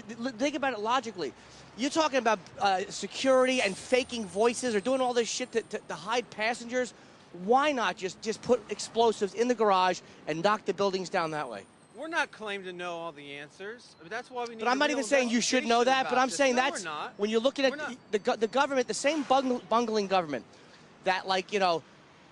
Think about it logically. You're talking about security and faking voices or doing all this shit to hide passengers. Why not just put explosives in the garage and knock the buildings down that way? We're not claimed to know all the answers. I mean, that's why we need. But I'm not even saying you should know that. But I'm saying that's when you're looking at the government, the same bungling government that, like, you know,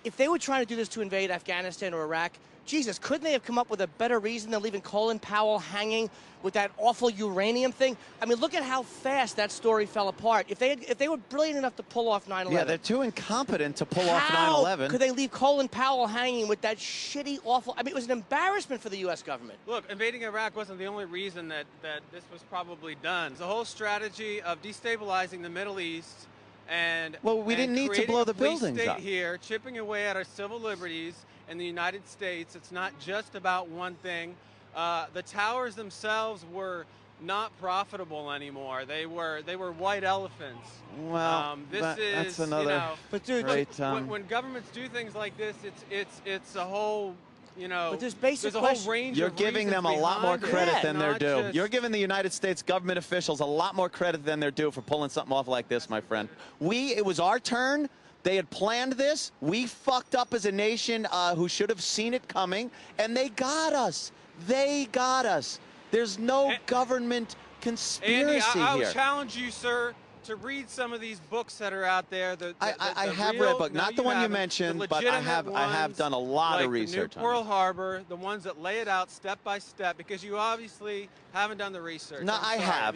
if they were trying to do this to invade Afghanistan or Iraq, Jesus, couldn't they have come up with a better reason than leaving Colin Powell hanging with that awful uranium thing? I mean, look at how fast that story fell apart. If they were brilliant enough to pull off 9/11. Yeah, they're too incompetent to pull off 9/11. How could they leave Colin Powell hanging with that shitty, awful... I mean, it was an embarrassment for the U.S. government. Look, invading Iraq wasn't the only reason that this was probably done. It's a whole strategy of destabilizing the Middle East and... Well, we didn't need to blow the buildings up. Here, chipping away at our civil liberties in the United States. It's not just about one thing. The towers themselves were not profitable anymore. They were white elephants. Well, that's another. You know, but dude, great, when governments do things like this, it's a whole. You know, but there's a whole range. You're of giving them a lot more credit than they're due. You're giving the United States government officials a lot more credit than they're due for pulling something off like this, my friend. It was our turn. They had planned this. We fucked up as a nation who should have seen it coming, and they got us. They got us. There's no government conspiracy Andy, I here. would challenge you, sir, to read some of these books that are out there. I have read books, not the one you mentioned, but I have done a lot of research on Pearl Harbor, the ones that lay it out step by step, because you obviously haven't done the research. No, I have.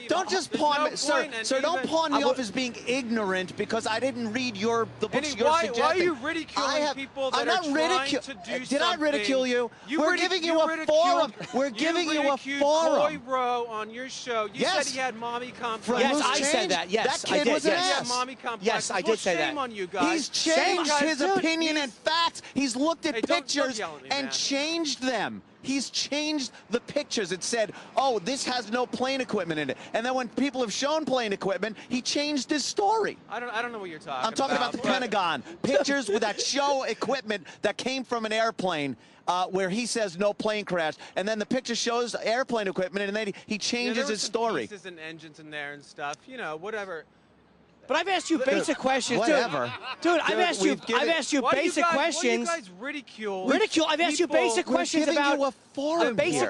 Don't just pawn me, sir. Don't pawn me off as being ignorant because I didn't read the books you're suggesting. Why are you ridiculing people that are trying to do something? Did I ridicule you? We're giving you a forum. We're giving you a forum. Roy Rowe on your show. You said he had mommy complex. Yes, I said that. Yes, that kid was an ass. Mommy complex. Yes, I did say that. Shame on you guys. He's changed his opinion and facts. He's looked at pictures and changed them. He's changed the pictures. It said, oh, this has no plane equipment in it. And then when people have shown plane equipment, he changed his story. I don't know what you're talking about. I'm talking about the Pentagon. Pictures with that show equipment that came from an airplane where he says no plane crash. And then the picture shows airplane equipment, and then he changes his story. Pieces and engines in there and stuff, you know, whatever. But I've asked you basic questions, whatever. Dude, I've asked you basic questions. Why do you guys ridicule? I've asked you basic questions about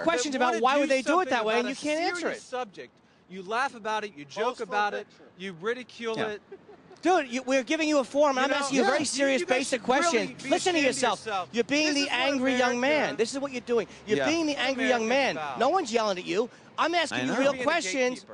questions about why would they do it that way, and you can't answer it. Subject. You laugh about it, you joke about it, you ridicule it. Dude, we're giving you a forum, and I'm asking you a very serious basic question. Listen to yourself. You're being the angry young man. This is what you're doing. You're being the angry young man. No one's yelling at you. I'm asking you real questions.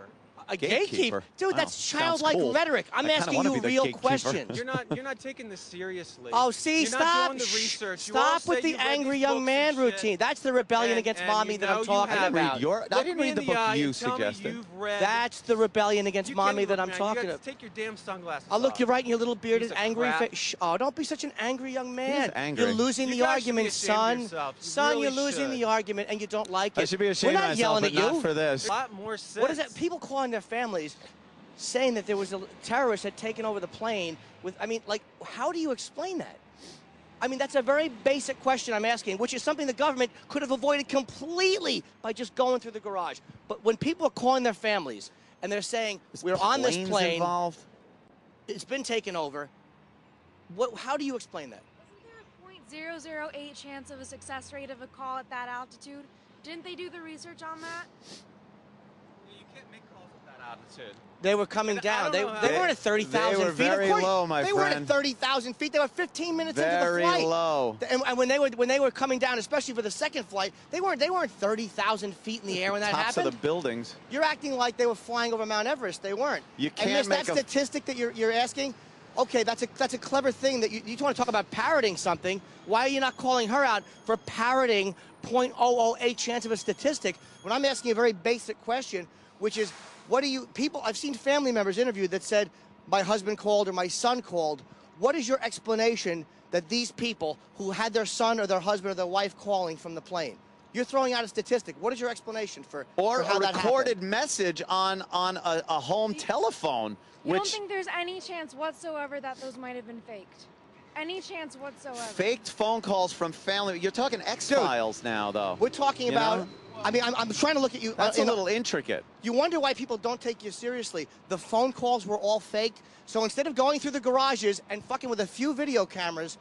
A gatekeeper? Dude, that's childlike rhetoric. I'm asking you real questions. You're not taking this seriously. Oh, see, you're not doing the research. Stop with the angry young man routine. That's the rebellion against mommy that I'm talking about. I didn't read the book you suggested. That's the rebellion against mommy that I'm talking about. Take your damn sunglasses off. Oh, look, you're right in your little bearded angry face. Oh, don't be such an angry young man. You're losing the argument, son. Son, you're losing the argument, and you don't like it. I should be ashamed of myself, but not for this. A lot more sense. What is that? People calling their families saying that there was a terrorist had taken over the plane with, I mean, like, how do you explain that? I mean, that's a very basic question I'm asking, which is something the government could have avoided completely by just going through the garage. But when people are calling their families and they're saying, we're on this plane, involved? It's been taken over, how do you explain that? Wasn't there a 0.008 chance of a success rate of a call at that altitude? Didn't they do the research on that? You can't make calls at that altitude. They were coming down. They weren't at 30,000 feet. They were very low, my friend. They weren't at 30,000 feet. They were 15 minutes into the flight. Very low. And when they were coming down, especially for the second flight, they weren't 30,000 feet in the air when that happened. Tops of the buildings. You're acting like they were flying over Mount Everest. They weren't. You can't make that statistic that you're asking. Okay, that's a clever thing that you want to talk about parroting something. Why are you not calling her out for parroting 0.008 chance of a statistic when I'm asking a very basic question, which is, I've seen family members interviewed that said, my husband called or my son called. What is your explanation that these people who had their son or their husband or their wife calling from the plane? You're throwing out a statistic. What is your explanation for how that recorded message on a home telephone? You don't think there's any chance whatsoever that those might have been faked? any chance whatsoever. Faked phone calls from family. You're talking X-Files now, though. We're talking about. I mean, I'm trying to look at you. That's a little intricate. You wonder why people don't take you seriously. The phone calls were all faked. So instead of going through the garages and fucking with a few video cameras,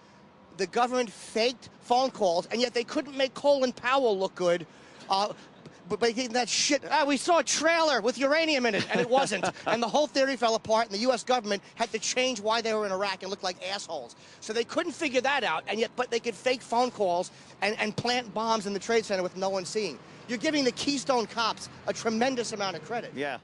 the government faked phone calls, and yet they couldn't make Colin Powell look good. But that shit, we saw a trailer with uranium in it, and it wasn't. And the whole theory fell apart, and the U.S. government had to change why they were in Iraq and look like assholes. So they couldn't figure that out, and yet, but they could fake phone calls and plant bombs in the Trade Center with no one seeing. You're giving the Keystone cops a tremendous amount of credit. Yeah.